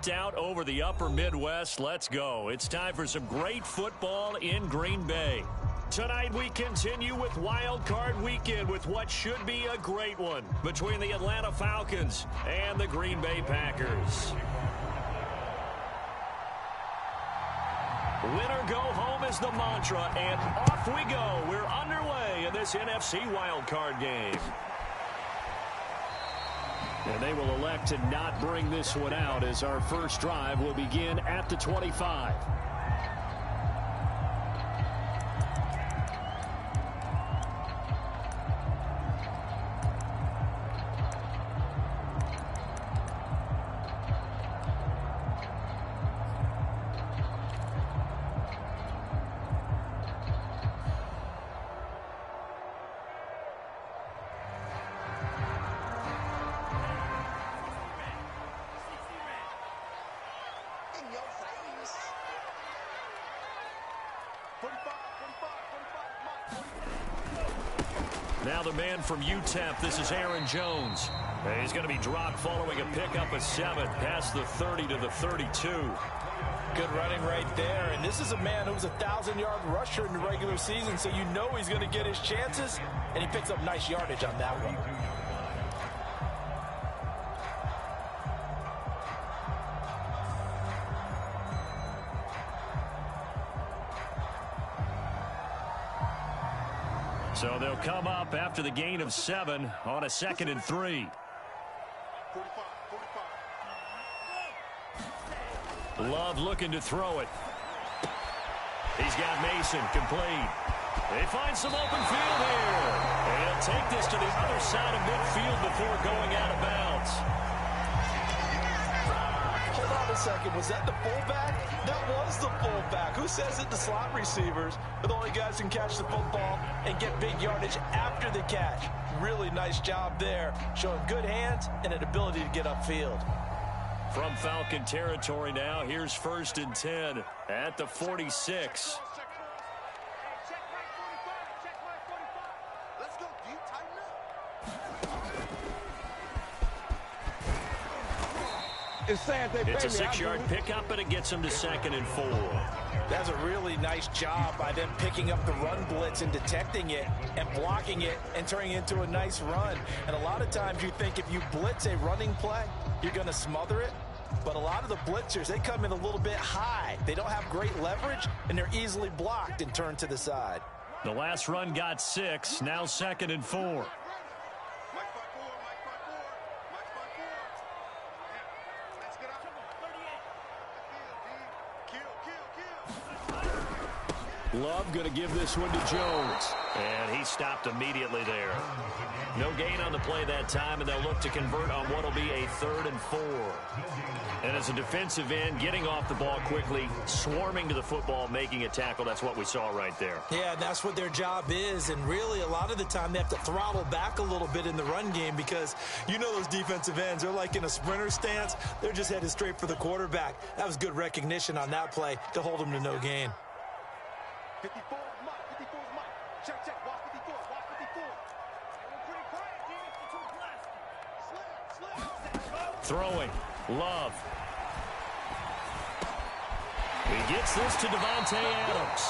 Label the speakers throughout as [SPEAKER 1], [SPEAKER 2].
[SPEAKER 1] knocked out over the upper Midwest. Let's go. It's time for some great football in Green Bay. Tonight we continue with Wild Card Weekend with what should be a great one between the Atlanta Falcons and the Green Bay Packers. Winner go home is the mantra, and off we go. We're underway in this NFC Wild Card game. And they will elect to not bring this one out as our first drive will begin at the 25. Now the man from UTEP, this is Aaron Jones. He's going to be dropped following a pickup of 7 past the 30 to the 32.
[SPEAKER 2] Good running right there. And this is a man who was a 1,000-yard rusher in the regular season, so you know he's going to get his chances, and he picks up nice yardage on that one.
[SPEAKER 1] So they'll come up after the gain of 7 on a 2nd and 3. Love looking to throw it. He's got Mason complete. They find some open field here. And he'll take this to the other side of midfield before going out of bounds.
[SPEAKER 2] Hold on a second. Was that the fullback? That was the fullback. Who says it? The slot receivers are the only guys who can catch the football and get big yardage after the catch. Really nice job there. Showing good hands and an ability to get upfield.
[SPEAKER 1] From Falcon territory now, here's 1st and 10 at the 46. It's a 6-yard pickup, but it gets them to 2nd and 4.
[SPEAKER 2] That's a really nice job by them picking up the run blitz and detecting it and blocking it and turning it into a nice run. And a lot of times you think if you blitz a running play, you're going to smother it. But a lot of the blitzers, they come in a little bit high. They don't have great leverage, and they're easily blocked and turned to the side.
[SPEAKER 1] The last run got 6, now 2nd and 4. Love going to give this one to Jones. And he stopped immediately there. No gain on the play that time, and they'll look to convert on what will be a 3rd and 4. And as a defensive end, getting off the ball quickly, swarming to the football, making a tackle, that's what we saw right there.
[SPEAKER 2] Yeah, and that's what their job is. And really, a lot of the time, they have to throttle back a little bit in the run game because you know those defensive ends, they're like in a sprinter stance. They're just headed straight for the quarterback. That was good recognition on that play to hold them to no gain.
[SPEAKER 3] 54 is Mike. 54 is Mike. Check. Watch 54. Watch 54.
[SPEAKER 1] Throwing. Love. He gets this to Devontae Adams.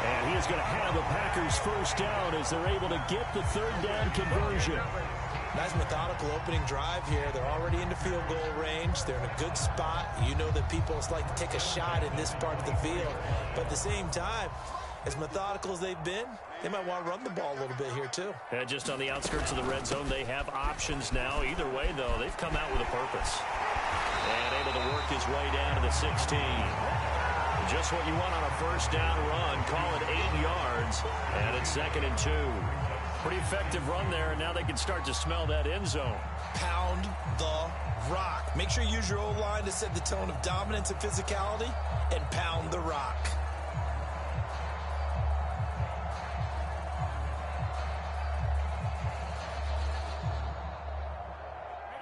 [SPEAKER 1] And he is going to have the Packers first down as they're able to get the 3rd down conversion.
[SPEAKER 2] Nice methodical opening drive here. They're already into field goal range. They're in a good spot. You know that people like to take a shot in this part of the field. But at the same time, as methodical as they've been, they might want to run the ball a little bit here too.
[SPEAKER 1] And just on the outskirts of the red zone, they have options now. Either way, though, they've come out with a purpose. And able to work his way down to the 16. Just what you want on a first down run. Call it 8 yards. And it's 2nd and 2. Pretty effective run there, and now they can start to smell that end zone.
[SPEAKER 2] Pound the rock. Make sure you use your O-line to set the tone of dominance and physicality, and pound the rock.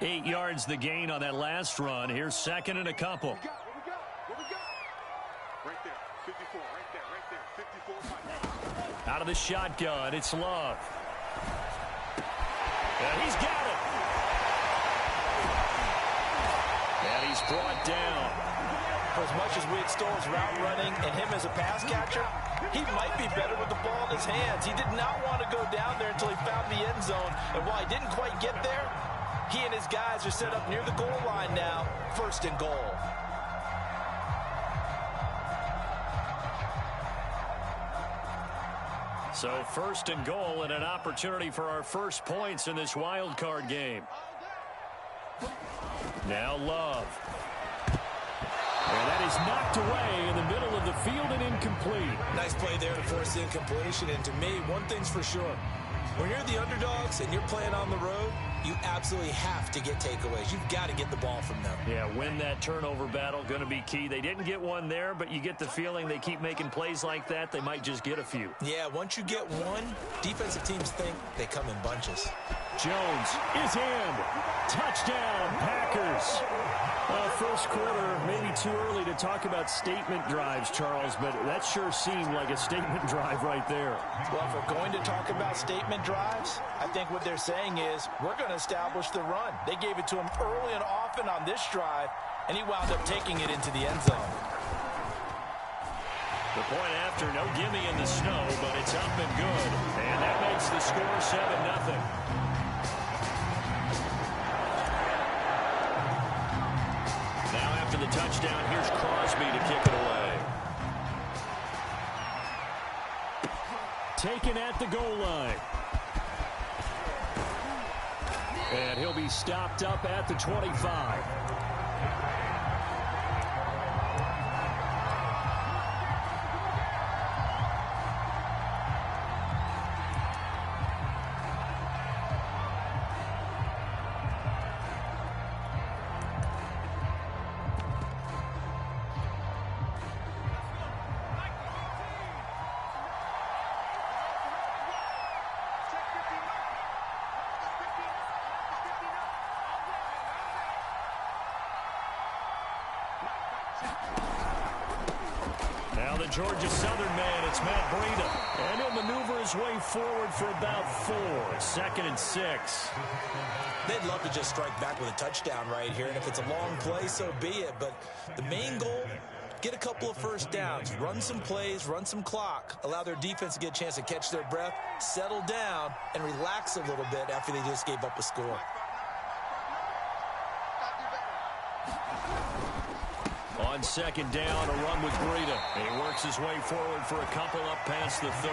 [SPEAKER 1] Eight yards the gain on that last run. Here's 2nd and a couple.
[SPEAKER 3] What we got? Right there. 54. Right there. 54.
[SPEAKER 1] Out of the shotgun, it's Love. And he's got it. And he's brought down.
[SPEAKER 2] For as much as we extol his route running and him as a pass catcher, he might be better with the ball in his hands. He did not want to go down there until he found the end zone. And while he didn't quite get there, he and his guys are set up near the goal line now, 1st and goal.
[SPEAKER 1] So 1st and goal and an opportunity for our first points in this wild card game. Now Love. And that is knocked away in the middle of the field and incomplete.
[SPEAKER 2] Nice play there to force the incompletion. And to me, one thing's for sure. When you're the underdogs and you're playing on the road, you absolutely have to get takeaways. You've got to get the ball from them.
[SPEAKER 1] Yeah, win that turnover battle, going to be key. They didn't get one there, but you get the feeling they keep making plays like that, they might just get a few.
[SPEAKER 2] Yeah, once you get one, defensive teams think they come in bunches.
[SPEAKER 1] Jones is in. Touchdown, Packers. First quarter, maybe too early to talk about statement drives, Charles, but that sure seemed like a statement drive right there.
[SPEAKER 2] Well, if we're going to talk about statement drives, I think what they're saying is we're going to establish the run. They gave it to him early and often on this drive, and he wound up taking it into the end zone.
[SPEAKER 1] The point after, no gimme in the snow, but it's up and good. And that makes the score 7-0. After the touchdown, here's Crosby to kick it away. Taken at the goal line. And he'll be stopped up at the 25. Now the Georgia Southern man, it's Matt Breida. And he'll maneuver his way forward for about 4. 2nd and 6.
[SPEAKER 2] They'd love to just strike back with a touchdown right here, and if it's a long play, so be it. But the main goal, get a couple of first downs, run some plays, run some clock, allow their defense to get a chance to catch their breath, settle down, and relax a little bit after they just gave up a score.
[SPEAKER 1] On 2nd down, a run with Breida. He works his way forward for a couple up past the 30.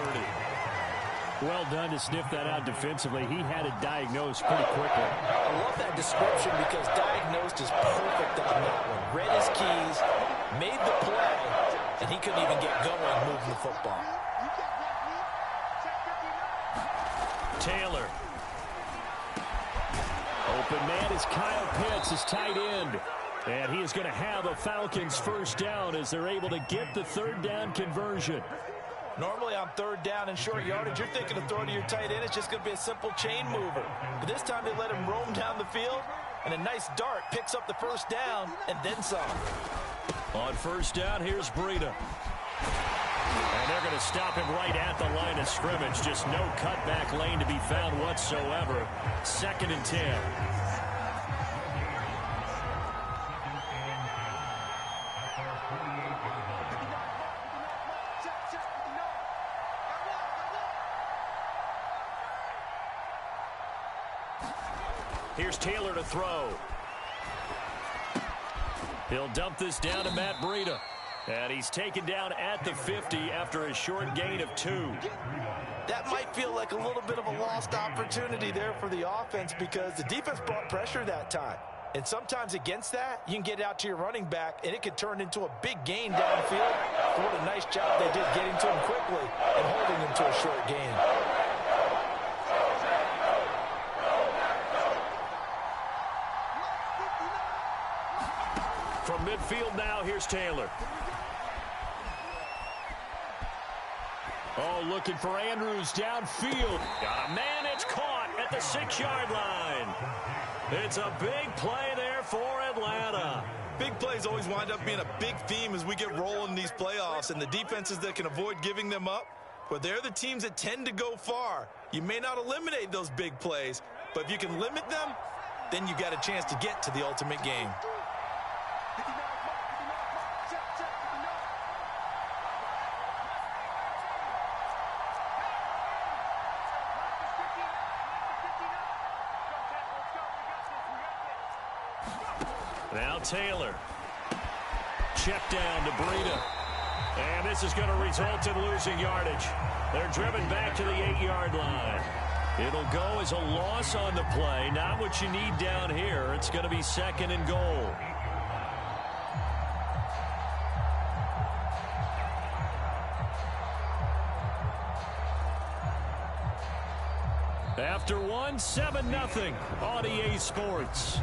[SPEAKER 1] Well done to sniff that out defensively. He had it diagnosed pretty quickly.
[SPEAKER 2] I love that description because diagnosed is perfect on that one. Read his keys, made the play, and he couldn't even get going moving the football.
[SPEAKER 1] Taylor. Open man is Kyle Pitts, his tight end. And he is going to have a Falcons first down as they're able to get the 3rd down conversion.
[SPEAKER 2] Normally on 3rd down and short yardage, you're thinking of throwing to your tight end. It's just going to be a simple chain mover. But this time they let him roam down the field, and a nice dart picks up the first down and then some.
[SPEAKER 1] On 1st down, here's Breida. And they're going to stop him right at the line of scrimmage. Just no cutback lane to be found whatsoever. 2nd and 10. Here's Taylor to throw. He'll dump this down to Matt Breida. And he's taken down at the 50 after a short gain of 2.
[SPEAKER 2] That might feel like a little bit of a lost opportunity there for the offense because the defense brought pressure that time. And sometimes against that, you can get out to your running back, and it could turn into a big gain downfield. But what a nice job they did getting to him quickly and holding him to a short gain.
[SPEAKER 1] From midfield now, here's Taylor. Oh, looking for Andrews downfield. Got a man, it's caught at the 6-yard line. It's a big play there for Atlanta.
[SPEAKER 4] Big plays always wind up being a big theme as we get rolling in these playoffs, and the defenses that can avoid giving them up, but they're the teams that tend to go far. You may not eliminate those big plays, but if you can limit them, then you got a chance to get to the ultimate game.
[SPEAKER 1] Now Taylor. Check down to Breida. And this is going to result in losing yardage. They're driven back to the 8-yard line. It'll go as a loss on the play. Not what you need down here. It's going to be 2nd and goal. After one, 7-0 on EA Sports.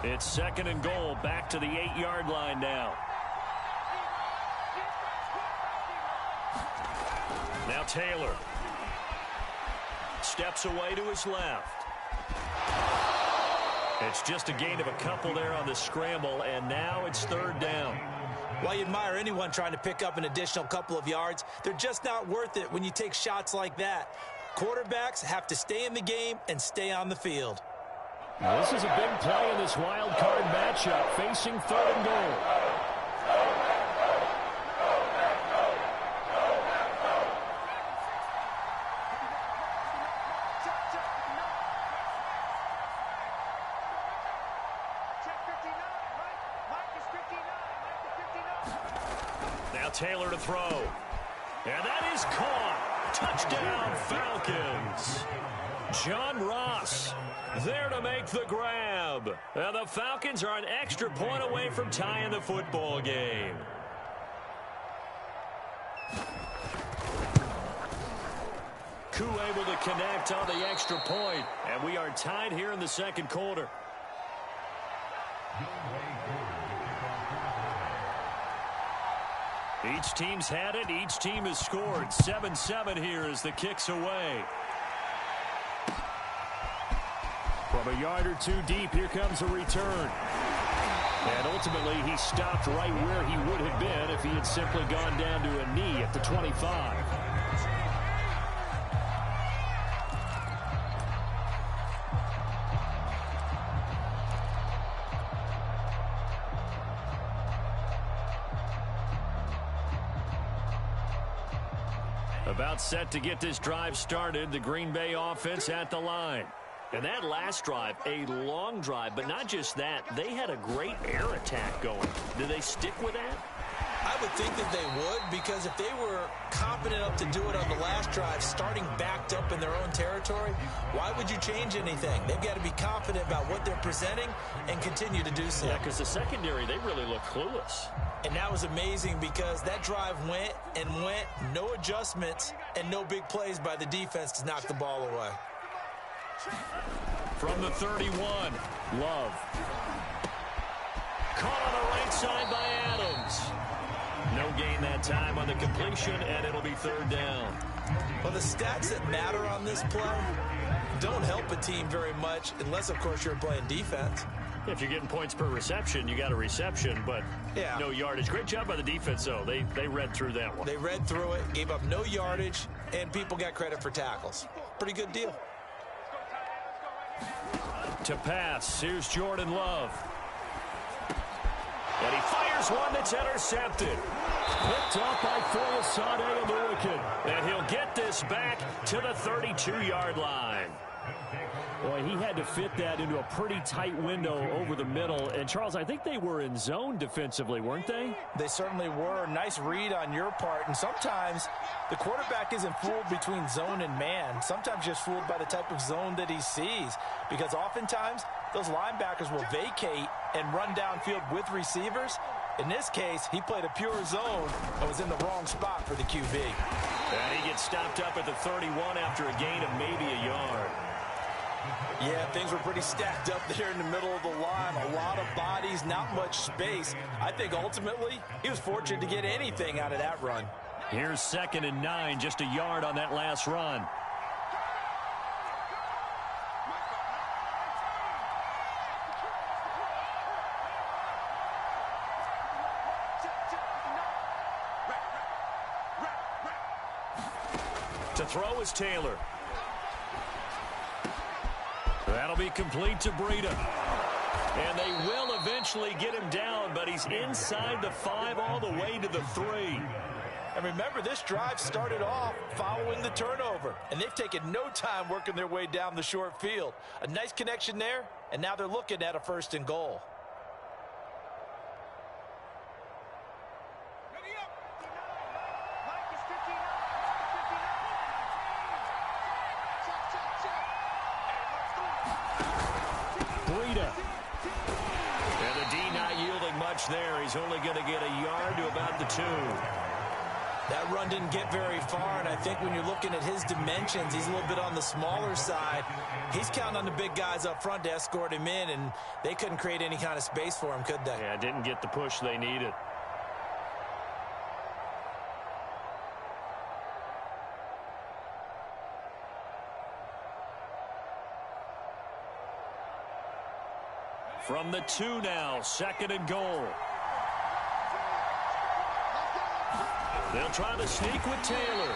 [SPEAKER 1] It's 2nd and goal, back to the 8-yard line now. Now Taylor. Steps away to his left. It's just a gain of a couple there on the scramble, and now it's 3rd down.
[SPEAKER 2] While you admire anyone trying to pick up an additional couple of yards, they're just not worth it when you take shots like that. Quarterbacks have to stay in the game and stay on the field.
[SPEAKER 1] Now, this is a big play in this wild card matchup, facing 3rd and goal. Now Taylor to throw. And that is caught. Touchdown, Falcons. John Ross there to make the grab. And the Falcons are an extra point away from tying the football game. Koo able to connect on the extra point. And we are tied here in the 2nd quarter. Each team's had it. Each team has scored. 7-7 here as the kick's away. From a yard or two deep, here comes a return. And ultimately, he stopped right where he would have been if he had simply gone down to a knee at the 25. About set to get this drive started. The Green Bay offense at the line. And that last drive, a long drive, but not just that. They had a great air attack going. Do they stick with that?
[SPEAKER 2] I would think that they would, because if they were confident enough to do it on the last drive, starting backed up in their own territory, why would you change anything? They've got to be confident about what they're presenting and continue to do so.
[SPEAKER 1] Yeah, because the secondary, they really look clueless.
[SPEAKER 2] And that was amazing because that drive went and went, no adjustments, and no big plays by the defense to knock the ball away.
[SPEAKER 1] From the 31, Love. Caught on the right side by Adams. No gain that time on the completion, and it'll be 3rd down.
[SPEAKER 2] Well, the stats that matter on this play don't help a team very much unless, of course, you're playing defense.
[SPEAKER 1] If you're getting points per reception, you got a reception, but no yardage. Great job by the defense, though. They read through that one.
[SPEAKER 2] They read through it, gave up no yardage, and people got credit for tackles. Pretty good deal.
[SPEAKER 1] To pass, here's Jordan Love. And he fires one that's intercepted. Picked off by Foyesade Amuakin. And he'll get this back to the 32-yard line. Boy, he had to fit that into a pretty tight window over the middle. And, Charles, I think they were in zone defensively, weren't they?
[SPEAKER 2] They certainly were. Nice read on your part. And sometimes the quarterback isn't fooled between zone and man. Sometimes just fooled by the type of zone that he sees. Because oftentimes those linebackers will vacate and run downfield with receivers. In this case, he played a pure zone and was in the wrong spot for the QB.
[SPEAKER 1] And he gets stopped up at the 31 after a gain of maybe a yard.
[SPEAKER 2] Yeah, things were pretty stacked up there in the middle of the line. A lot of bodies, not much space. I think ultimately he was fortunate to get anything out of that run.
[SPEAKER 1] Here's 2nd and 9, just a yard on that last run. To throw is Taylor. That'll be complete to Breida. And they will eventually get him down, but he's inside the 5 all the way to the 3.
[SPEAKER 2] And remember, this drive started off following the turnover, and they've taken no time working their way down the short field. A nice connection there, and now they're looking at a 1st and goal.
[SPEAKER 1] And the D not yielding much there. He's only going to get a yard to about the 2.
[SPEAKER 2] That run didn't get very far, and I think when you're looking at his dimensions, he's a little bit on the smaller side. He's counting on the big guys up front to escort him in, and they couldn't create any kind of space for him, could they?
[SPEAKER 1] Yeah, didn't get the push they needed. From the 2 now, 2nd and goal. They'll try to sneak with Taylor.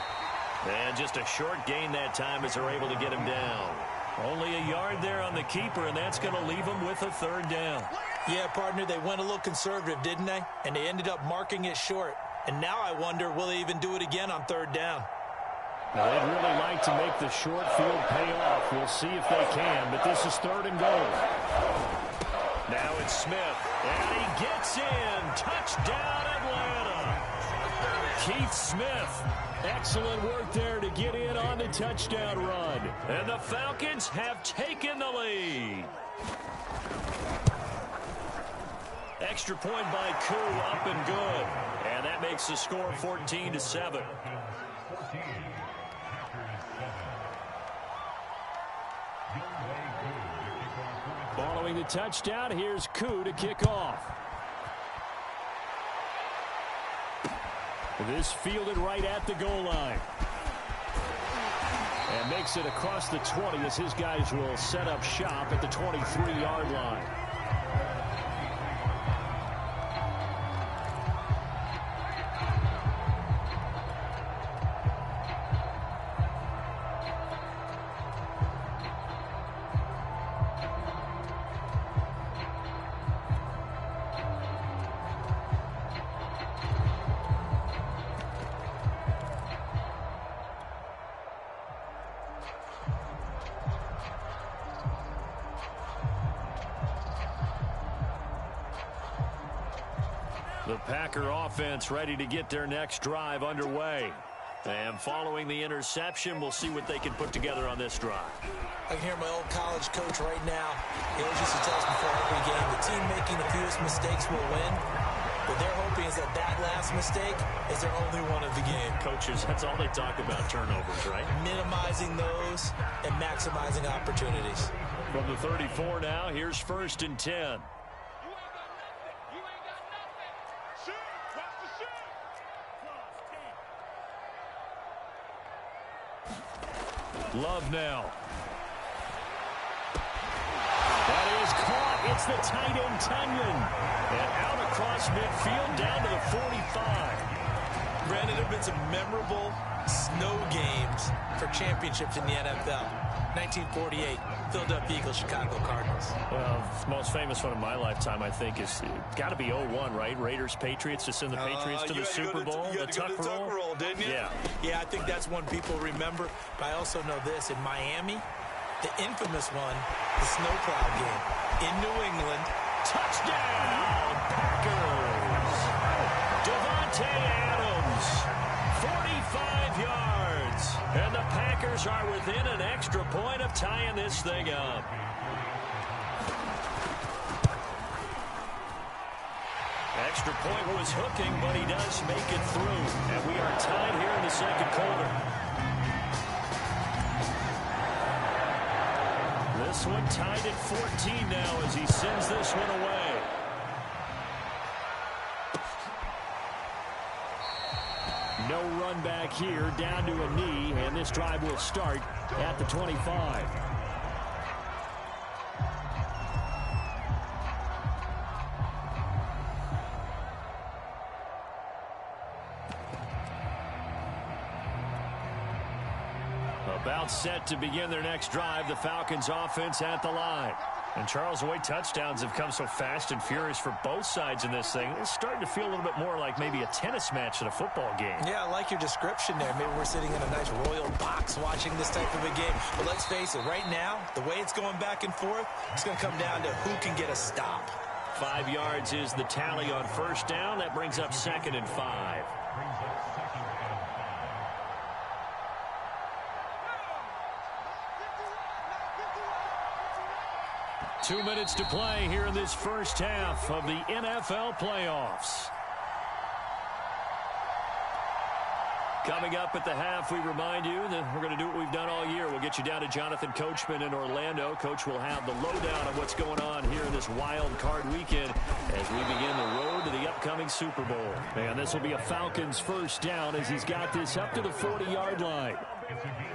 [SPEAKER 1] And just a short gain that time as they're able to get him down. Only a yard there on the keeper, and that's going to leave him with a 3rd down.
[SPEAKER 2] Yeah, partner, they went a little conservative, didn't they? And they ended up marking it short. And now I wonder, will they even do it again on 3rd down?
[SPEAKER 1] Now, they'd really like to make the short field pay off. We'll see if they can, but this is 3rd and goal. Now it's Smith, and he gets in. Touchdown, Atlanta. Keith Smith, excellent work there to get in on the touchdown run. And the Falcons have taken the lead. Extra point by Koo, up and good. And that makes the score 14-7. Following the touchdown, here's Koo to kick off. This fielded right at the goal line. And makes it across the 20 as his guys will set up shop at the 23-yard line. The Packer offense ready to get their next drive underway. And following the interception, we'll see what they can put together on this drive.
[SPEAKER 2] I can hear my old college coach right now. He always used to tell us before every game, the team making the fewest mistakes will win. What they're hoping is that last mistake is their only one of the game.
[SPEAKER 1] Coaches, that's all they talk about, turnovers, right?
[SPEAKER 2] Minimizing those and maximizing opportunities.
[SPEAKER 1] From the 34 now, here's 1st and 10. Love now. That is caught. It's the tight end, Tunyon. And out across midfield down to the 45.
[SPEAKER 2] Granted, there have been some memorable snow games for championships in the NFL. 1948, Philadelphia Eagles, Chicago Cardinals.
[SPEAKER 1] Well, the most famous one of my lifetime, I think, is got to be 01, right? Raiders, Patriots, to send the Patriots to the Super Bowl.
[SPEAKER 2] You had to go to the Tuck roll, didn't you?
[SPEAKER 1] Yeah.
[SPEAKER 2] Yeah, I think that's one people remember. But I also know this. In Miami, the infamous one, the snowplow game. In New England,
[SPEAKER 1] touchdown, Packers. Devontae Adams, 45 yards. And the Packers are within an extra point of tying this thing up. Extra point was hooking, but he does make it through. And we are tied here in the 2nd quarter. This one tied at 14 now as he sends this one away. No run back here, down to a knee, and this drive will start at the 25. About set to begin their next drive, the Falcons offense at the line. And, Charles, the way touchdowns have come so fast and furious for both sides in this thing, it's starting to feel a little bit more like maybe a tennis match than a football game.
[SPEAKER 2] Yeah, I like your description there. Maybe we're sitting in a nice royal box watching this type of a game. But let's face it, right now, the way it's going back and forth, it's going to come down to who can get a stop.
[SPEAKER 1] 5 yards is the tally on first down. That brings up 2nd and 5. 2 minutes to play here in this first half of the NFL playoffs. Coming up at the half, we remind you that we're going to do what we've done all year. We'll get you down to Jonathan Coachman in Orlando. Coach will have the lowdown of what's going on here in this wild card weekend as we begin the road to the upcoming Super Bowl. And this will be a Falcons first down as he's got this up to the 40-yard line.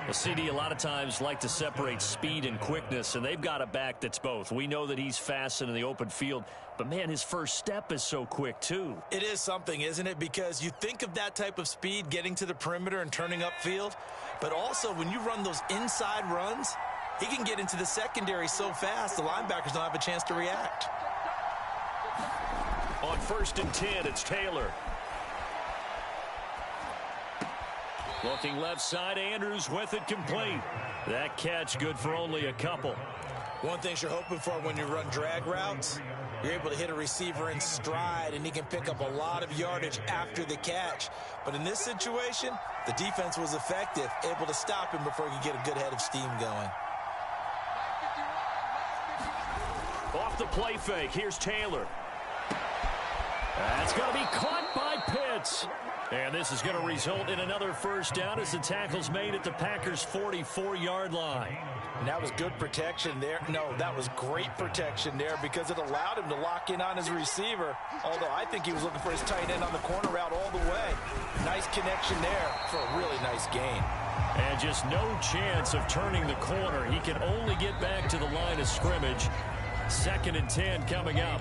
[SPEAKER 1] Well, CD, a lot of times like to separate speed and quickness, and they've got a back that's both. We know that he's fast in the open field, but, man, his first step is so quick, too.
[SPEAKER 2] It is something, isn't it? Because you think of that type of speed getting to the perimeter and turning upfield, but also when you run those inside runs, he can get into the secondary so fast the linebackers don't have a chance to react.
[SPEAKER 1] On 1st and 10, it's Taylor. Looking left side, Andrews with it complete. That catch good for only a couple.
[SPEAKER 2] One thing you're hoping for when you run drag routes, you're able to hit a receiver in stride, and he can pick up a lot of yardage after the catch. But in this situation, the defense was effective, able to stop him before he could get a good head of steam going.
[SPEAKER 1] Off the play fake, here's Taylor. That's going to be caught by Pitts. And this is going to result in another first down as the tackle's made at the Packers' 44-yard line.
[SPEAKER 2] And that was good protection there. No, that was great protection there because it allowed him to lock in on his receiver, although I think he was looking for his tight end on the corner route all the way. Nice connection there for a really nice gain.
[SPEAKER 1] And just no chance of turning the corner. He can only get back to the line of scrimmage. 2nd and 10 coming up.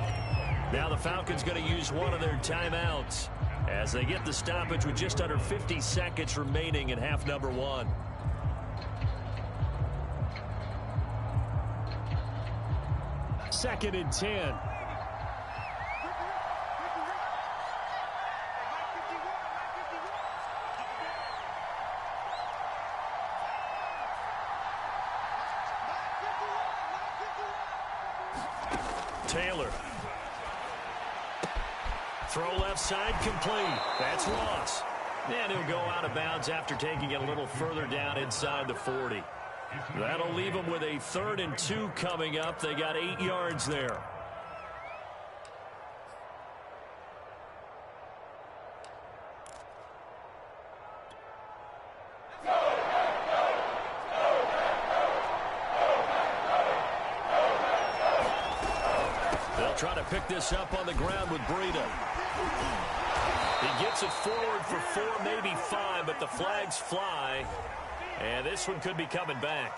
[SPEAKER 1] Now the Falcons going to use one of their timeouts as they get the stoppage with just under 50 seconds remaining in half number 1. Second and 10. Taylor. Throw left side complete. That's Ross. And he'll go out of bounds after taking it a little further down inside the 40. That'll leave them with a 3rd and 2 coming up. They got 8 yards there. They'll try to pick this up on the ground with Breida. He gets it forward for 4, maybe 5, but the flags fly. And this one could be coming back.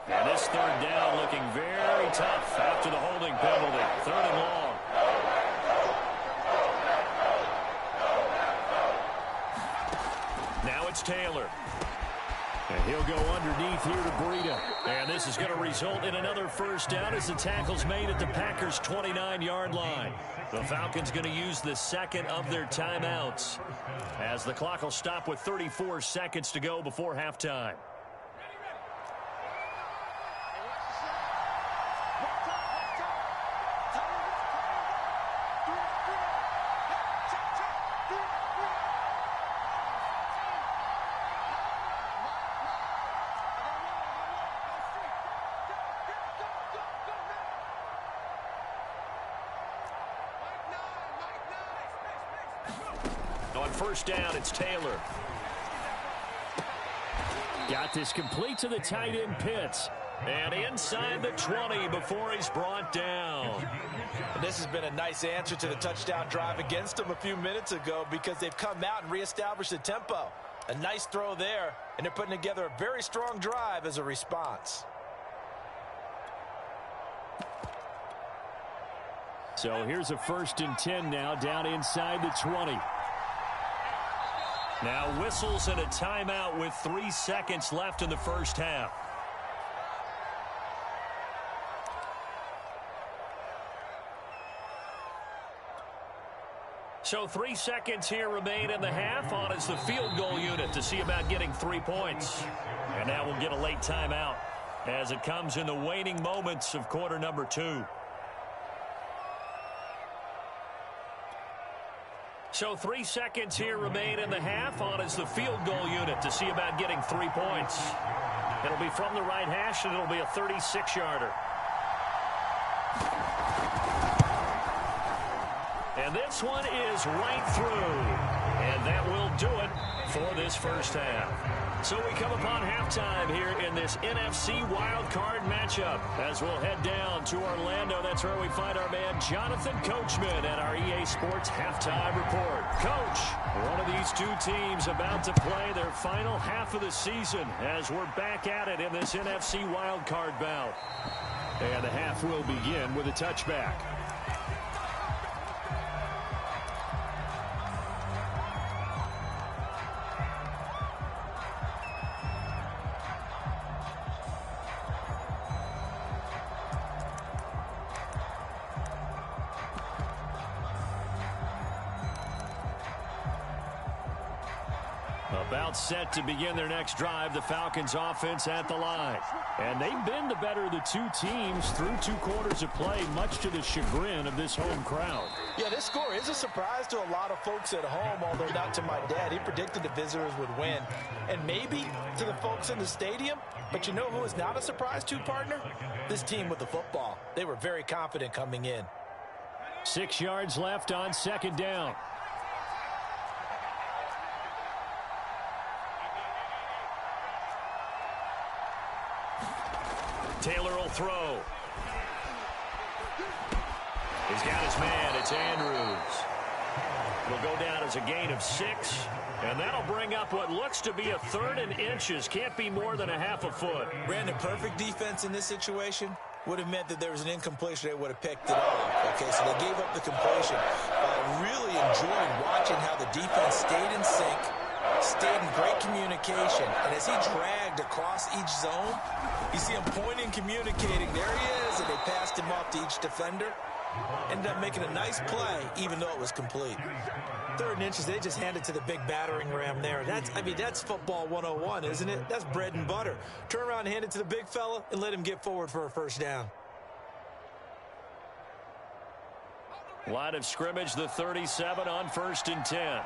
[SPEAKER 1] And this 3rd down looking very tough after the holding penalty. 3rd and long. Now it's Taylor. And he'll go underneath here to Breida. And this is going to result in another first down as the tackle's made at the Packers' 29-yard line. The Falcons going to use the 2nd of their timeouts as the clock will stop with 34 seconds to go before halftime. On first down, it's Taylor. Got this complete to the tight end, Pitts. And inside the 20 before he's brought down.
[SPEAKER 2] And this has been a nice answer to the touchdown drive against them a few minutes ago because they've come out and reestablished the tempo. A nice throw there, and they're putting together a very strong drive as a response.
[SPEAKER 1] So here's a 1st and 10 now down inside the 20. Now whistles and a timeout with 3 seconds left in the first half. So 3 seconds here remain in the half on as the field goal unit to see about getting 3 points. And now we'll get a late timeout as it comes in the waning moments of quarter number 2. So 3 seconds here remain in the half on as the field goal unit to see about getting 3 points. It'll be from the right hash, and it'll be a 36-yarder. And this one is right through. And that will do it for this first half. So we come upon halftime here in this NFC wildcard matchup as we'll head down to Orlando. That's where we find our man Jonathan Coachman at our EA Sports Halftime Report. Coach, one of these two teams about to play their final half of the season as we're back at it in this NFC wildcard bout. And the half will begin with a touchback. About set to begin their next drive, the Falcons offense at the line. And they've been the better of the two teams through 2 quarters of play, much to the chagrin of this home crowd.
[SPEAKER 2] Yeah, this score is a surprise to a lot of folks at home, although not to my dad. He predicted the visitors would win. And maybe to the folks in the stadium, but you know who is not a surprise to, partner? This team with the football. They were very confident coming in.
[SPEAKER 1] 6 yards left on 2nd down. Taylor will throw. He's got his man. It's Andrews. It'll go down as a gain of 6. And that'll bring up what looks to be a 3rd and inches. Can't be more than a half a foot.
[SPEAKER 2] Brandon, perfect defense in this situation would have meant that there was an incompletion. They would have picked it off. Okay, so they gave up the completion. I really enjoyed watching how the defense stayed in sync, stayed in great communication. And as he dragged across each zone, you see him pointing, communicating. There he is, and they passed him off to each defender. Ended up making a nice play, even though it was complete. 3rd and inches, they just handed to the big battering ram there. That's football 101, isn't it? That's bread and butter. Turn around, hand it to the big fella, and let him get forward for a 1st down.
[SPEAKER 1] Line of scrimmage, the 37 on 1st and 10.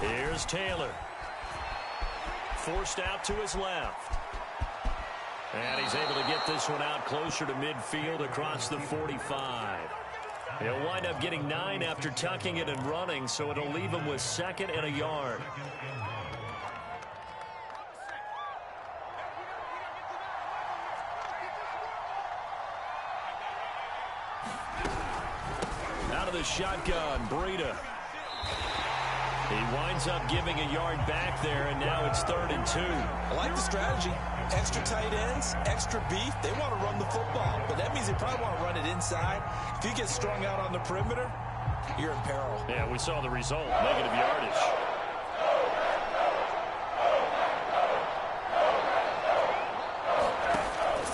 [SPEAKER 1] Here's Taylor. Forced out to his left. And he's able to get this one out closer to midfield across the 45. He'll wind up getting 9 after tucking it and running, so it'll leave him with 2nd and a yard. Out of the shotgun, Breida. He winds up giving a yard back there, and now it's 3rd and 2.
[SPEAKER 2] I like the strategy. Extra tight ends, extra beef. They want to run the football, but that means they probably want to run it inside. If you get strung out on the perimeter, you're in peril.
[SPEAKER 1] Yeah, we saw the result, negative yardage.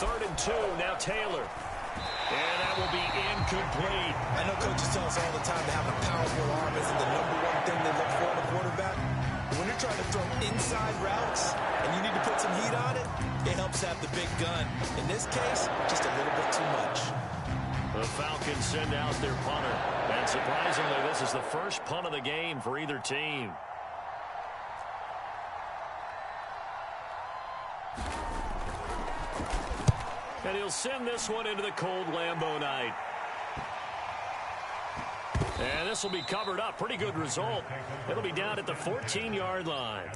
[SPEAKER 1] Third and 2, now Taylor. And that will be incomplete.
[SPEAKER 2] I know coaches tell us all the time to have a powerful arm isn't the #1 thing they look for in a quarterback. But when you're trying to throw inside routes and you need to put some heat on it, it helps have the big gun. In this case, just a little bit too much.
[SPEAKER 1] The Falcons send out their punter. And surprisingly, this is the first punt of the game for either team. And he'll send this one into the cold Lambeau night. And this will be covered up. Pretty good result. It'll be down at the 14-yard line.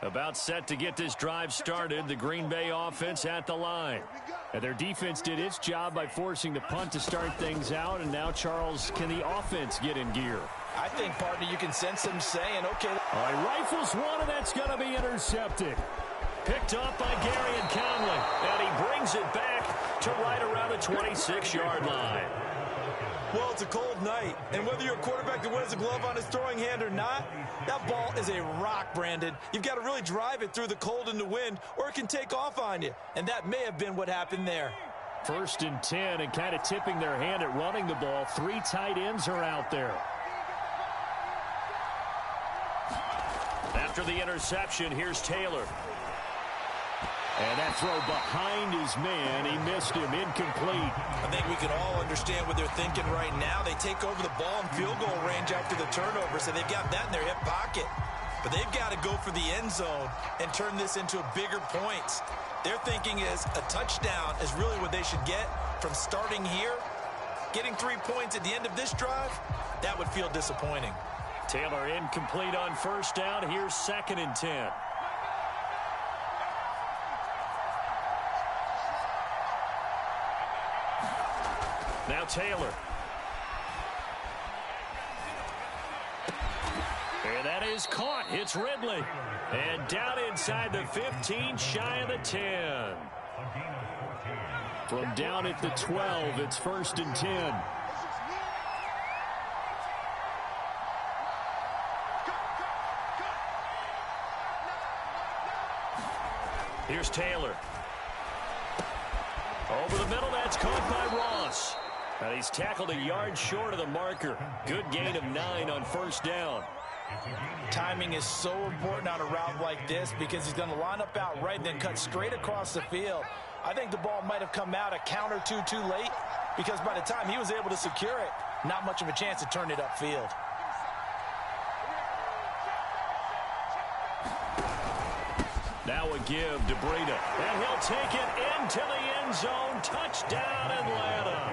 [SPEAKER 1] About set to get this drive started. The Green Bay offense at the line. And their defense did its job by forcing the punt to start things out. And now, Charles, can the offense get in gear?
[SPEAKER 2] I think, partner, you can sense them saying, okay.
[SPEAKER 1] All right, rifles one, and that's going to be intercepted. Picked up by Gary and Conley. And he brings it back to right around the 26-yard line.
[SPEAKER 4] Well, it's a cold night, and whether you're a quarterback that wears a glove on his throwing hand or not, that ball is a rock, Brandon. You've got to really drive it through the cold and the wind, or it can take off on you, and that may have been what happened there.
[SPEAKER 1] 1st and 10, and kind of tipping their hand at running the ball. 3 tight ends are out there. After the interception, here's Taylor. And that throw behind his man. He missed him. Incomplete.
[SPEAKER 4] I think we can all understand what they're thinking right now. They take over the ball in field goal range after the turnover, so they've got that in their hip pocket. But they've got to go for the end zone and turn this into a bigger points. Their thinking is a touchdown is really what they should get from starting here. Getting 3 points at the end of this drive, that would feel disappointing.
[SPEAKER 1] Taylor incomplete on 1st down. Here's 2nd and 10. Now Taylor. And that is caught. It's Ridley. And down inside the 15, shy of the 10. From down at the 12, it's 1st and 10. Here's Taylor. Over the middle, that's caught by Ross. And he's tackled a yard short of the marker. Good gain of 9 on 1st down.
[SPEAKER 2] Timing is so important on a route like this because he's going to line up out right and then cut straight across the field. I think the ball might have come out a count or two too late because by the time he was able to secure it, not much of a chance to turn it upfield.
[SPEAKER 1] Now a give to Breida. And he'll take it into the end zone. Touchdown, Atlanta.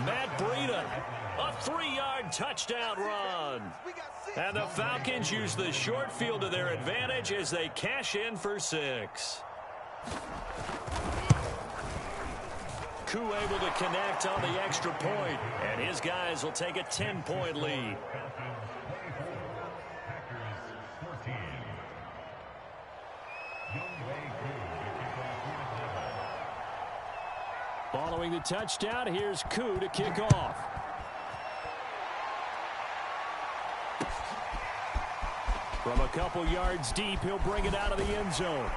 [SPEAKER 1] Matt Breida, a 3-yard touchdown run. And the Falcons use the short field to their advantage as they cash in for 6. Koo able to connect on the extra point, and his guys will take a 10-point lead. Following the touchdown, here's Koo to kick off. From a couple yards deep, he'll bring it out of the end zone.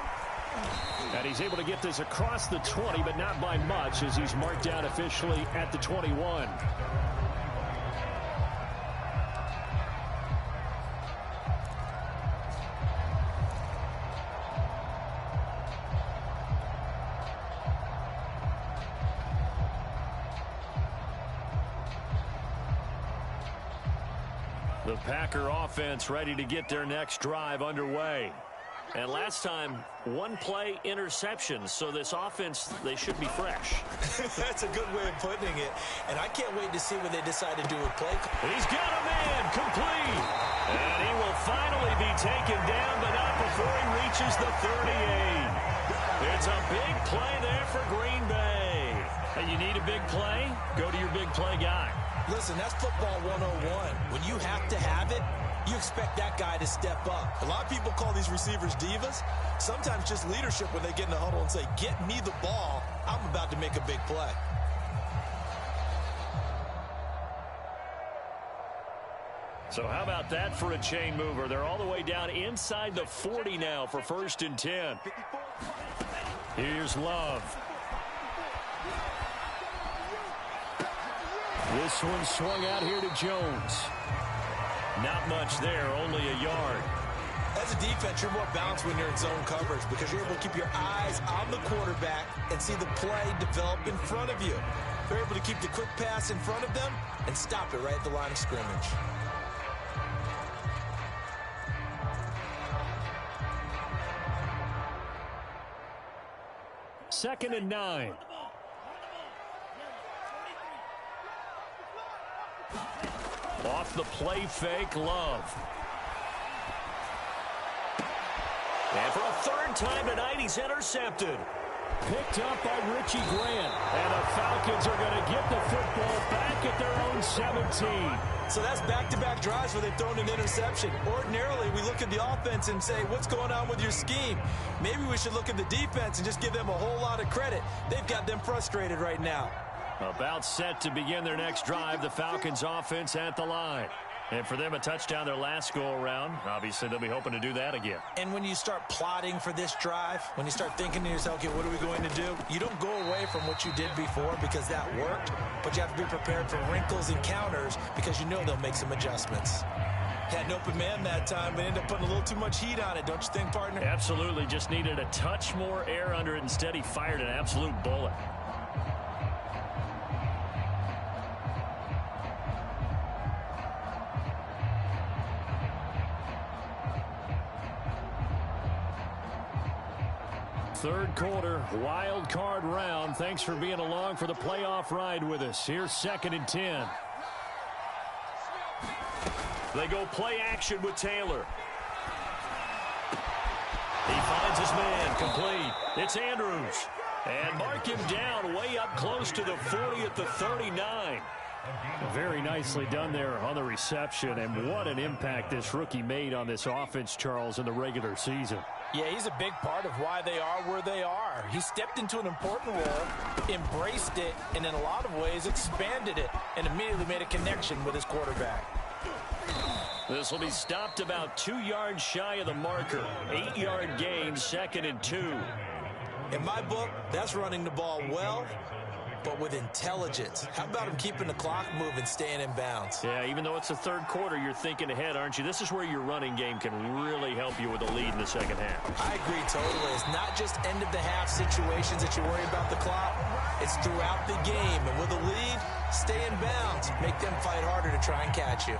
[SPEAKER 1] And he's able to get this across the 20, but not by much, as he's marked down officially at the 21. The Packer offense ready to get their next drive underway. And last time, 1-play interception. So this offense, they should be fresh.
[SPEAKER 4] That's a good way of putting it. And I can't wait to see what they decide to do with play.
[SPEAKER 1] He's got a man complete. And he will finally be taken down, but not before he reaches the 38. It's a big play there for Green Bay. And you need a big play? Go to your big play guy.
[SPEAKER 2] Listen, that's football 101. When you have to have it, you expect that guy to step up.
[SPEAKER 4] A lot of people call these receivers divas. Sometimes just leadership when they get in the huddle and say, get me the ball. I'm about to make a big play.
[SPEAKER 1] So how about that for a chain mover? They're all the way down inside the 40 now for 1st and 10. Here's Love. This one swung out here to Jones. Not much there, only a yard.
[SPEAKER 4] That
[SPEAKER 2] As a defense, you're more balanced when you're in zone coverage because you're able to keep your eyes on the quarterback and see the play develop in front of you. They're able to keep the quick pass in front of them and stop it right at the line of scrimmage.
[SPEAKER 1] Second and 9. Off the play fake, Love. And for a third time tonight, he's intercepted. Picked up by Richie Grant. And the Falcons are going to get the football back at their own 17.
[SPEAKER 2] So that's back-to-back drives where they've thrown an interception. Ordinarily, we look at the offense and say, what's going on with your scheme? Maybe we should look at the defense and just give them a whole lot of credit. They've got them frustrated right now.
[SPEAKER 1] About set to begin their next drive, the Falcons offense at the line. And for them, a touchdown their last go-around. Obviously, they'll be hoping to do that again.
[SPEAKER 2] And when you start plotting for this drive, when you start thinking to yourself, okay, what are we going to do? You don't go away from what you did before because that worked, but you have to be prepared for wrinkles and counters because you know they'll make some adjustments. Had an open man that time, but ended up putting a little too much heat on it, don't you think, partner?
[SPEAKER 1] Absolutely. Just needed a touch more air under it. Instead, he fired an absolute bullet. Third quarter, wild card round. Thanks for being along for the playoff ride with us. Here's second and 10. They go play action with Taylor. He finds his man, complete. It's Andrews. And mark him down way up close to the 40 at the 39. Very nicely done there on the reception. And what an impact this rookie made on this offense, Charles, in the regular season.
[SPEAKER 2] Yeah, he's a big part of why they are where they are. He stepped into an important role, embraced it, and in a lot of ways expanded it, and immediately made a connection with his quarterback.
[SPEAKER 1] This will be stopped about 2 yards shy of the marker. 8-yard gain, second and 2.
[SPEAKER 2] In my book, that's running the ball well, but with intelligence. How about him keeping the clock moving, staying in bounds?
[SPEAKER 1] Yeah, even though it's the third quarter, you're thinking ahead, aren't you? This is where your running game can really help you with a lead in the second half.
[SPEAKER 2] I agree totally. It's not just end-of-the-half situations that you worry about the clock. It's throughout the game. And with a lead, stay in bounds. Make them fight harder to try and catch you.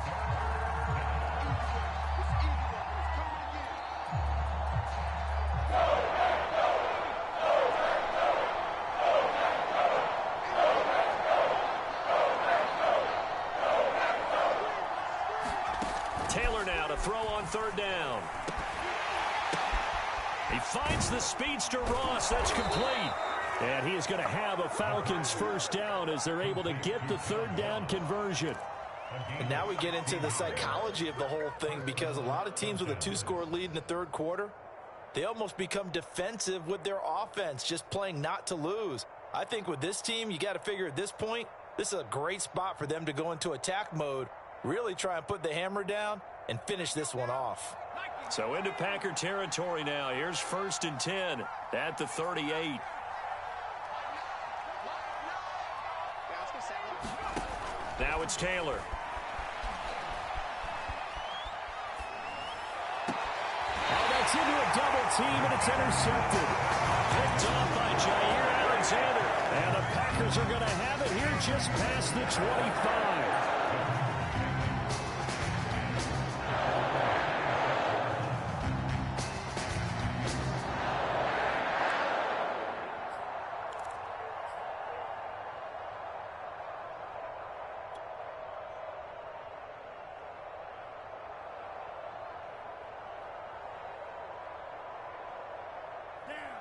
[SPEAKER 1] Third down. He finds the speedster Ross. That's complete. And he is going to have a Falcons first down as they're able to get the third down conversion.
[SPEAKER 2] And now we get into the psychology of the whole thing because a lot of teams with a 2-score lead in the third quarter, they almost become defensive with their offense, just playing not to lose. I think with this team, you got to figure at this point, this is a great spot for them to go into attack mode, really try and put the hammer down and finish this one off.
[SPEAKER 1] So into Packer territory now. Here's first and 10 at the 38. Now it's Taylor. Oh, that's into a double team, and it's intercepted. Picked off by Jair Alexander. And the Packers are going to have it here just past the 25.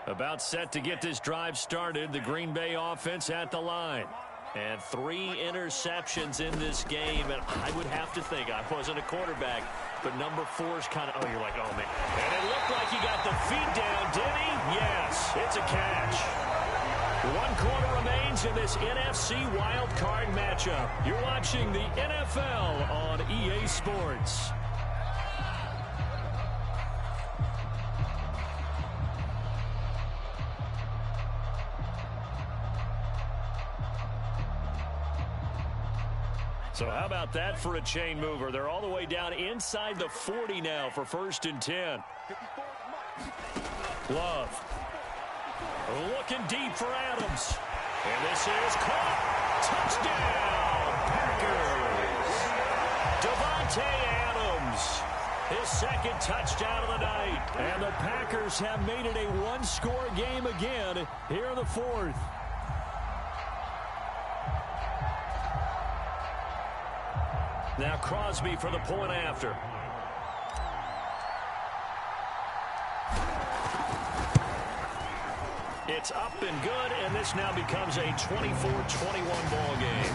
[SPEAKER 1] About set to get this drive started. The Green Bay offense at the line. And 3 interceptions in this game. And I would have to think, I wasn't a quarterback, but number 4 is kind of, oh, you're like, oh, man. And it looked like he got the feet down, did he? Yes, it's a catch. 1 quarter remains in this NFC wild card matchup. You're watching the NFL on EA Sports. So how about that for a chain mover? They're all the way down inside the 40 now for first and 10. Love. Looking deep for Adams. And this is caught. Touchdown, Packers. Devontae Adams. His second touchdown of the night. And the Packers have made it a one-score game again here in the fourth. Now Crosby for the point after. It's up and good, and this now becomes a 24-21 ball game.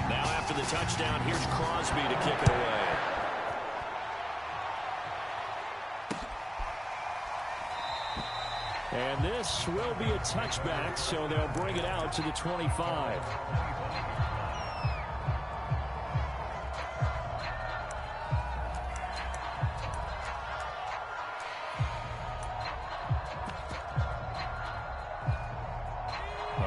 [SPEAKER 1] Now after the touchdown, here's Crosby to kick it away. And this will be a touchback, so they'll bring it out to the 25.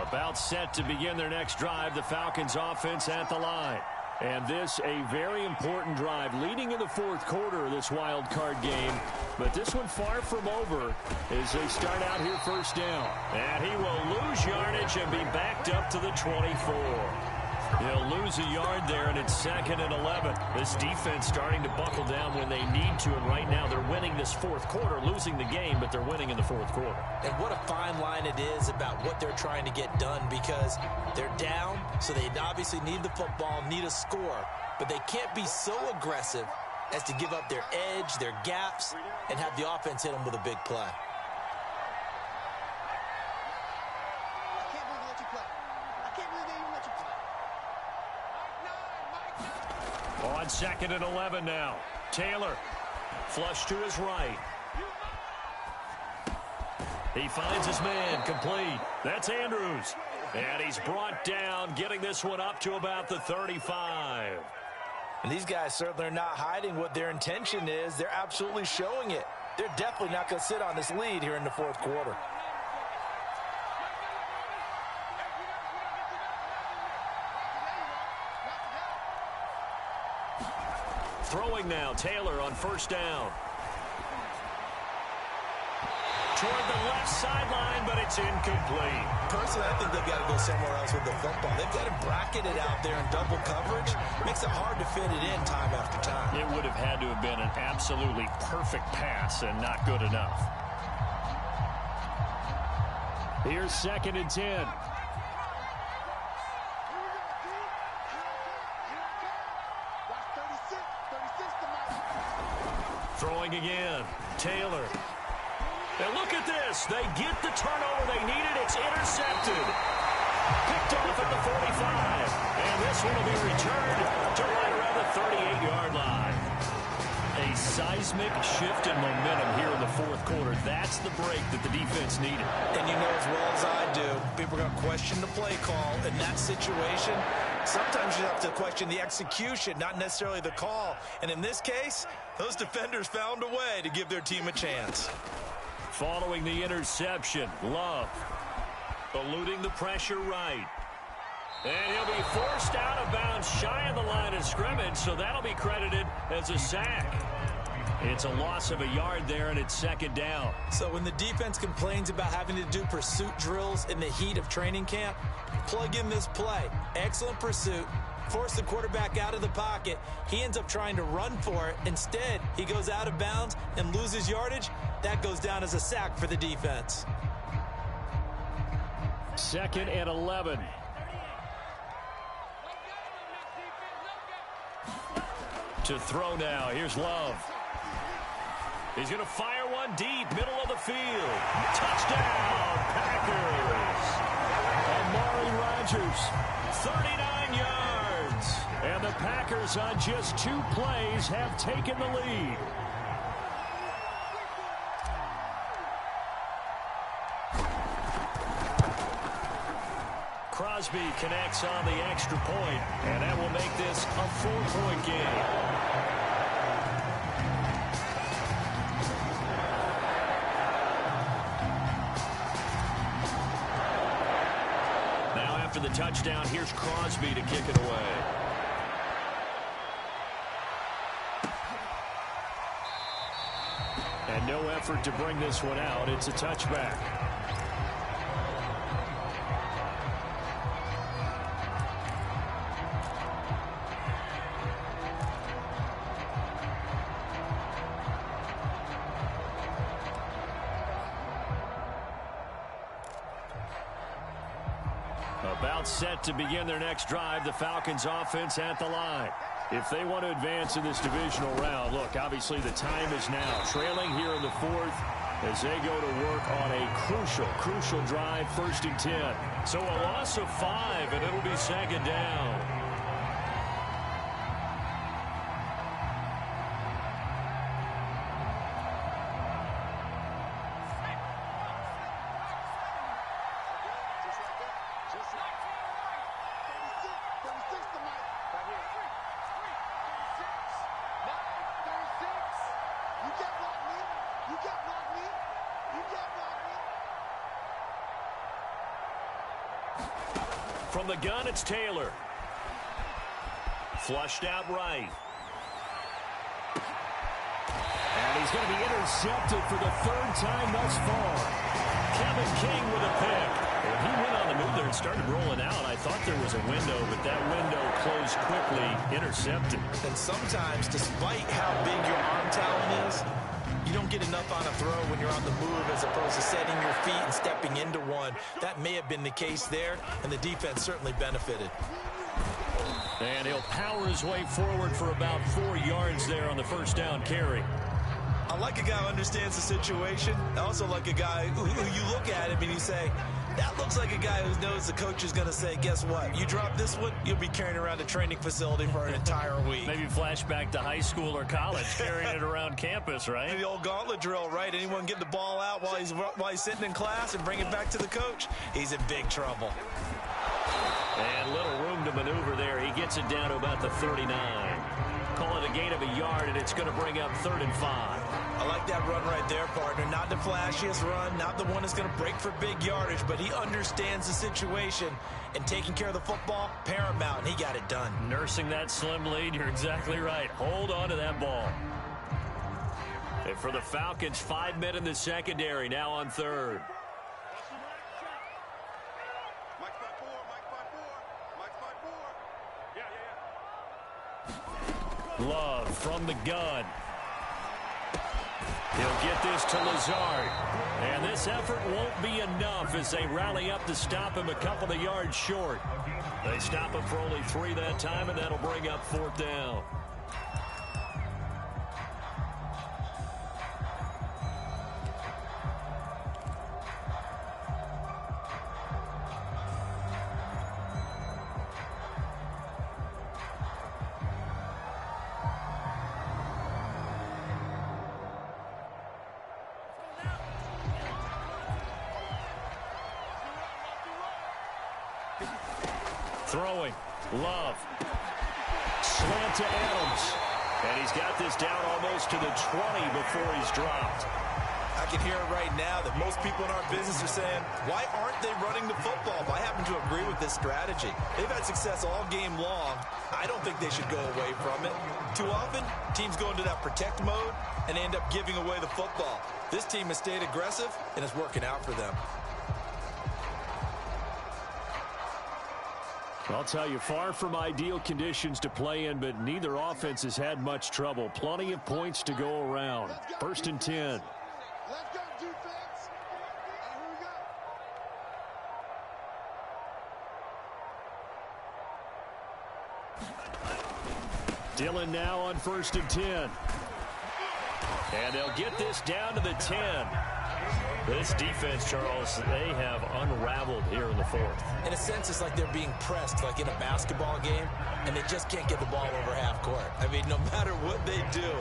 [SPEAKER 1] About set to begin their next drive, the Falcons offense at the line. And this a very important drive leading in the fourth quarter of this wild card game. But this one far from over as they start out here first down. And he will lose yardage and be backed up to the 24. He'll lose a yard there, and it's 2nd and 11. This defense starting to buckle down when they need to, and right now they're winning this fourth quarter, losing the game, but they're winning in the fourth quarter.
[SPEAKER 2] And what a fine line it is about what they're trying to get done, because they're down, so they obviously need the football, need a score, but they can't be so aggressive as to give up their edge, their gaps, and have the offense hit them with a big play.
[SPEAKER 1] On 2nd and 11 now. Taylor, flush to his right. He finds his man, complete. That's Andrews. And he's brought down, getting this one up to about the 35.
[SPEAKER 2] And these guys certainly are not hiding what their intention is. They're absolutely showing it. They're definitely not going to sit on this lead here in the fourth quarter.
[SPEAKER 1] Throwing now, Taylor on first down. Toward the left sideline, but it's incomplete.
[SPEAKER 2] Personally, I think they've got to go somewhere else with the football. They've got to bracket it out there in double coverage. Makes it hard to fit it in time after time.
[SPEAKER 1] It would have had to have been an absolutely perfect pass and not good enough. Here's 2nd and 10. Throwing again. Taylor. And look at this. They get the turnover they needed. It's intercepted. Picked off at the 45. And this one will be returned to right around the 38-yard line. A seismic shift in momentum here in the fourth quarter. That's the break that the defense needed.
[SPEAKER 2] And you know as well as I do, people are going to question the play call in that situation. Sometimes you have to question the execution, not necessarily the call. And in this case, those defenders found a way to give their team a chance.
[SPEAKER 1] Following the interception, Love eluding the pressure right. And he'll be forced out of bounds shy of the line of scrimmage, so that'll be credited as a sack. It's a loss of a yard there, and it's 2nd down.
[SPEAKER 2] So when the defense complains about having to do pursuit drills in the heat of training camp, plug in this play. Excellent pursuit. Force the quarterback out of the pocket. He ends up trying to run for it. Instead, he goes out of bounds and loses yardage. That goes down as a sack for the defense.
[SPEAKER 1] 2nd and 11. To throw now. Here's Love. He's going to fire one deep, middle of the field. Touchdown, Packers. Amari Rodgers, 39 yards. And the Packers on just 2 plays have taken the lead. Crosby connects on the extra point, and that will make this a 4-point game. after the touchdown. Here's Crosby to kick it away. And no effort to bring this one out. It's a touchback. About set to begin their next drive, the Falcons offense at the line. If they want to advance in this divisional round, look, obviously the time is now. Trailing here in the fourth as they go to work on a crucial drive, 1st and 10. So a loss of 5, and it'll be 2nd down. From the gun, it's Taylor. Flushed out right. And he's going to be intercepted for the 3rd time thus far. Kevin King with a pick. And he went on the move there and started rolling out. I thought there was a window, but that window closed quickly. Intercepted.
[SPEAKER 4] And sometimes, despite how big your arm talent is, you don't get enough on a throw when you're on the move as opposed to setting your feet and stepping into one. That may have been the case there, and the defense certainly benefited.
[SPEAKER 1] And he'll power his way forward for about 4 yards there on the 1st down carry.
[SPEAKER 4] I like a guy who understands the situation. I also like a guy who you look at him and you say, that looks like a guy who knows the coach is going to say, guess what? You drop this one, you'll be carrying around a training facility for an entire week.
[SPEAKER 1] Maybe flashback to high school or college, carrying it around campus, right?
[SPEAKER 4] The old gauntlet drill, right? Anyone get the ball out while he's sitting in class and bring it back to the coach? He's in big trouble.
[SPEAKER 1] And little room to maneuver there. He gets it down to about the 39. Call it a gain of a yard, and it's going to bring up 3rd and 5.
[SPEAKER 4] I like that run right there, partner. Not the flashiest run, not the one that's going to break for big yardage, but he understands the situation, and taking care of the football, paramount, and he got it done.
[SPEAKER 1] Nursing that slim lead, you're exactly right. Hold on to that ball. And for the Falcons, 5 men in the secondary, now on 3rd. Love from the gun. He'll get this to Lazard. And this effort won't be enough as they rally up to stop him a couple of yards short. They stop him for only 3 that time, and that'll bring up 4th down. Throwing. Love. Slant to Adams. And he's got this down almost to the 20 before he's dropped.
[SPEAKER 4] I can hear it right now that most people in our business are saying, why aren't they running the football? I happen to agree with this strategy. They've had success all game long. I don't think they should go away from it. Too often, teams go into that protect mode and end up giving away the football. This team has stayed aggressive, and it's working out for them.
[SPEAKER 1] I'll tell you, far from ideal conditions to play in, but neither offense has had much trouble. Plenty of points to go around. 1st and 10.
[SPEAKER 3] Let's go, defense. Here we go.
[SPEAKER 1] Dillon now on 1st and 10. And they'll get this down to the 10. This defense, Charles, they have unraveled here in the 4th.
[SPEAKER 4] In a sense, it's like they're being pressed like in a basketball game, and they just can't get the ball over half court. I mean, no matter what they do,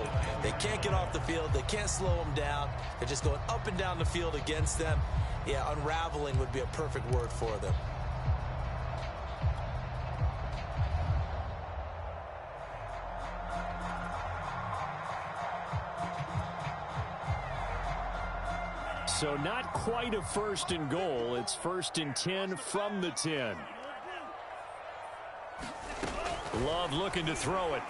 [SPEAKER 4] they can't get off the field. They can't slow them down. They're just going up and down the field against them. Yeah, unraveling would be a perfect word for them.
[SPEAKER 1] So not quite a 1st and goal. It's 1st and 10 from the 10. Love looking to throw it.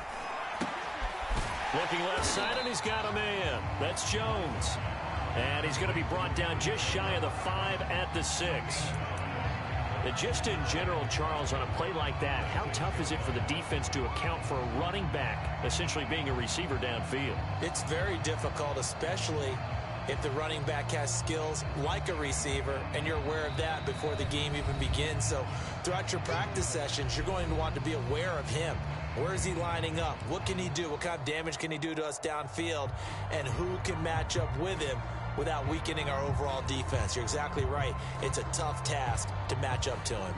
[SPEAKER 1] Looking left side, and he's got a man. That's Jones. And he's going to be brought down just shy of the 5 at the 6. And just in general, Charles, on a play like that, how tough is it for the defense to account for a running back essentially being a receiver downfield?
[SPEAKER 2] It's very difficult, especially if the running back has skills like a receiver, and you're aware of that before the game even begins. So throughout your practice sessions, you're going to want to be aware of him. Where is he lining up? What can he do? What kind of damage can he do to us downfield? And who can match up with him without weakening our overall defense? You're exactly right. It's a tough task to match up to him.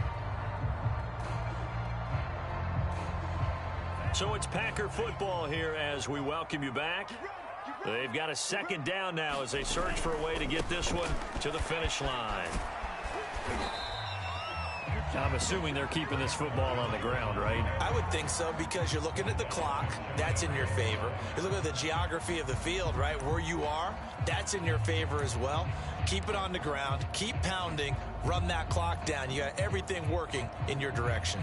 [SPEAKER 1] So it's Packer football here as we welcome you back. They've got a second down now as they search for a way to get this one to the finish line. I'm assuming they're keeping this football on the ground, right?
[SPEAKER 2] I would think so, because you're looking at the clock. That's in your favor. You look at the geography of the field, right? Where you are, that's in your favor as well. Keep it on the ground. Keep pounding. Run that clock down. You got everything working in your direction.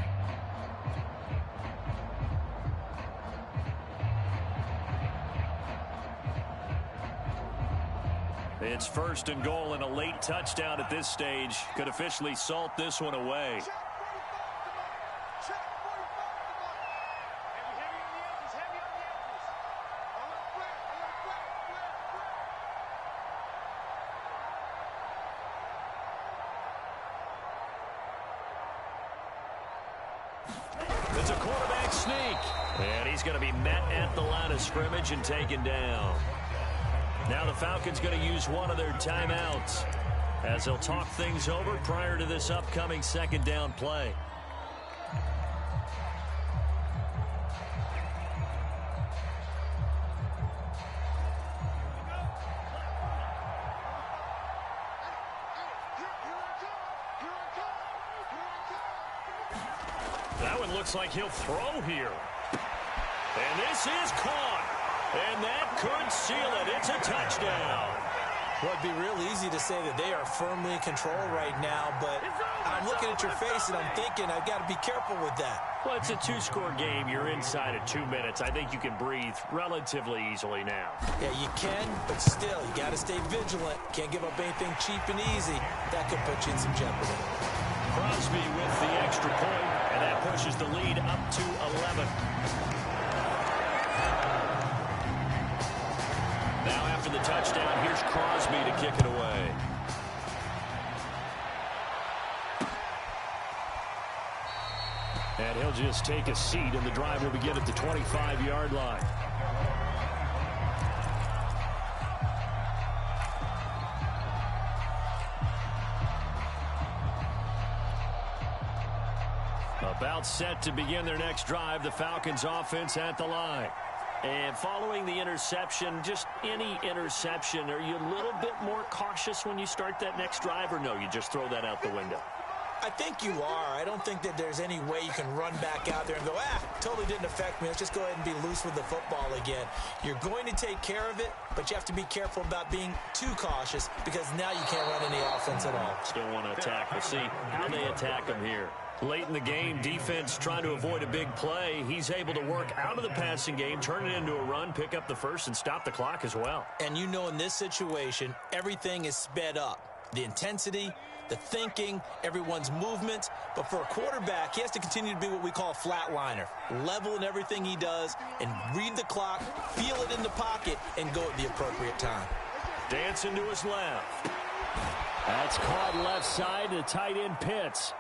[SPEAKER 1] It's 1st and goal, and a late touchdown at this stage could officially salt this one away. It's a quarterback sneak, and he's going to be met at the line of scrimmage and taken down. Now the Falcons going to use one of their timeouts as they'll talk things over prior to this upcoming second down play. That one looks like he'll throw here. And this is caught. And that could seal it. It's a touchdown.
[SPEAKER 2] Well, it'd be real easy to say that they are firmly in control right now, but I'm looking at your face and I'm thinking I've got to be careful with that.
[SPEAKER 1] Well, it's a 2-score game. You're inside of 2 minutes. I think you can breathe relatively easily now.
[SPEAKER 2] Yeah, you can, but still, you got to stay vigilant. Can't give up anything cheap and easy. That could put you in some jeopardy.
[SPEAKER 1] Crosby with the extra point, and that pushes the lead up to 11. Now after the touchdown, here's Crosby to kick it away. And he'll just take a seat, and the drive will begin at the 25-yard line. About set to begin their next drive, the Falcons offense at the line. And following the interception, just any interception, are you a little bit more cautious when you start that next drive, or no, you just throw that out the window?
[SPEAKER 2] I think you are. I don't think that there's any way you can run back out there and go, totally didn't affect me. Let's just go ahead and be loose with the football again. You're going to take care of it, but you have to be careful about being too cautious, because now you can't run any offense at all.
[SPEAKER 1] Still want to attack. We'll see how they attack him here. Late in the game, defense trying to avoid a big play. He's able to work out of the passing game, turn it into a run, pick up the first, and stop the clock as well.
[SPEAKER 2] And you know, in this situation, everything is sped up. The intensity, the thinking, everyone's movement. But for a quarterback, he has to continue to be what we call a flatliner. Level in everything he does and read the clock, feel it in the pocket, and go at the appropriate time.
[SPEAKER 1] Dancing to his left. That's caught left side to tight end Pitts.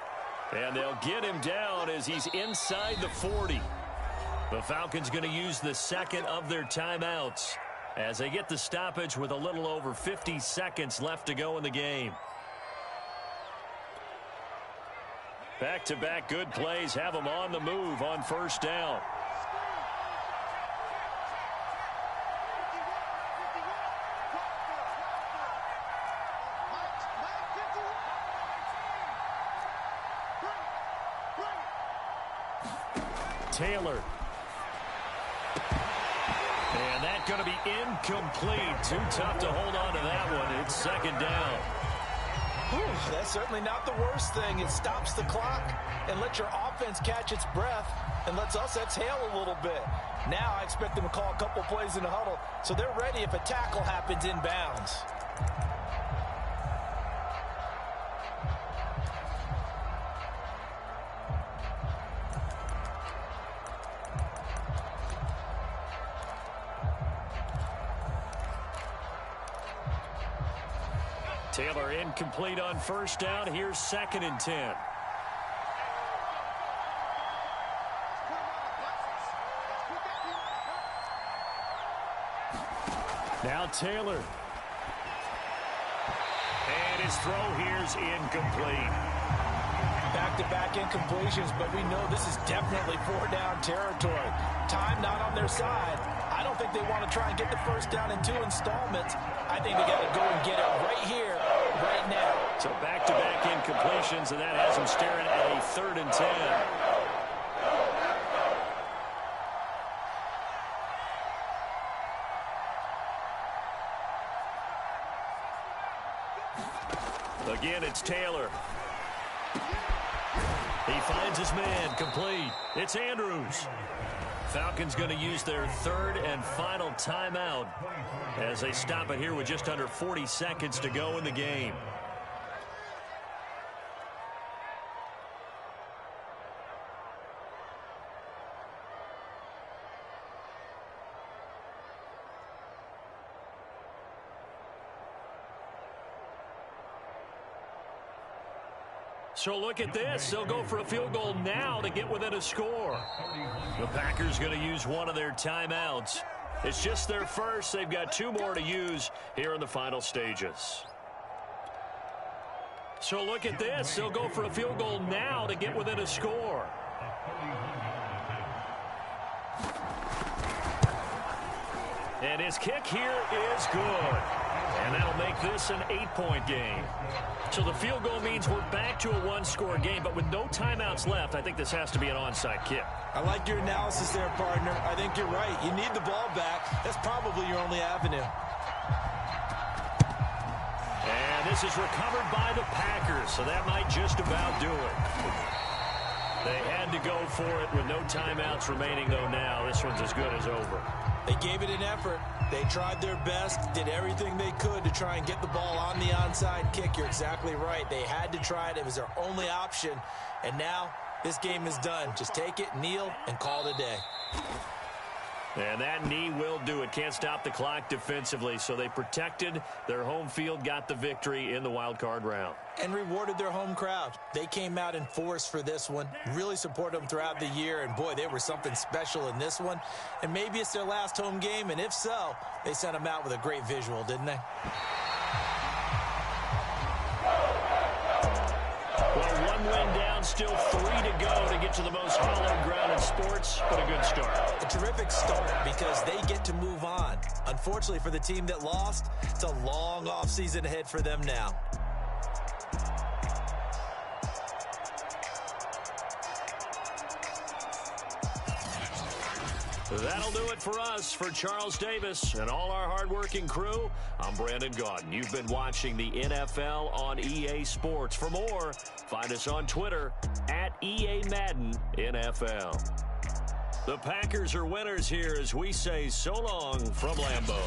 [SPEAKER 1] And they'll get him down as he's inside the 40. The Falcons going to use the second of their timeouts as they get the stoppage with a little over 50 seconds left to go in the game. Back-to-back good plays have them on the move on first down. Taylor. And that's going to be incomplete. Too tough to hold on to that one. It's second down.
[SPEAKER 2] That's certainly not the worst thing. It stops the clock. and let your offense catch its breath and lets us exhale a little bit. Now I expect them to call a couple plays in the huddle so they're ready if a tackle happens inbounds.
[SPEAKER 1] Taylor incomplete on first down. Here's 2nd and 10. Now Taylor. And his throw here's incomplete.
[SPEAKER 2] Back-to-back incompletions, but we know this is definitely 4-down territory. Time not on their side. I don't think they want to try and get the first down in 2 installments. I think they got to go and get it right here, right now.
[SPEAKER 1] So back-to-back incompletions, and that has them staring at a 3rd and 10. Again, it's Taylor. He finds his man, complete. It's Andrews. Falcons going to use their 3rd and final timeout as they stop it here with just under 40 seconds to go in the game. So look at this. They'll go for a field goal now to get within a score. The Packers going to use one of their timeouts. It's just their first. They've got 2 more to use here in the final stages. So look at this. They'll go for a field goal now to get within a score. And his kick here is good. And that'll make this an 8-point game. So the field goal means we're back to a 1-score game, but with no timeouts left, I think this has to be an onside kick.
[SPEAKER 2] I like your analysis there, partner. I think you're right. You need the ball back. That's probably your only avenue.
[SPEAKER 1] And this is recovered by the Packers, so that might just about do it. They had to go for it with no timeouts remaining, though, now. This one's as good as over.
[SPEAKER 2] They gave it an effort. They tried their best, did everything they could to try and get the ball on the onside kick. You're exactly right. They had to try it. It was their only option. And now this game is done. Just take it, kneel, and call it a day.
[SPEAKER 1] And that knee will do it. Can't stop the clock defensively. So they protected their home field, got the victory in the wild card round.
[SPEAKER 2] And rewarded their home crowd. They came out in force for this one. Really supported them throughout the year. And, boy, they were something special in this one. And maybe it's their last home game. And if so, they sent them out with a great visual, didn't they?
[SPEAKER 1] Well, 1 win down, still 3 to go to get to the most hallowed ground in sports, but a good start.
[SPEAKER 2] A terrific start because they get to move on. Unfortunately for the team that lost, it's a long offseason ahead for them now.
[SPEAKER 1] That'll do it for us. For Charles Davis and all our hardworking crew, I'm Brandon Gaudin. You've been watching the NFL on EA Sports. For more, find us on Twitter at EA Madden NFL. The Packers are winners here as we say so long from Lambeau.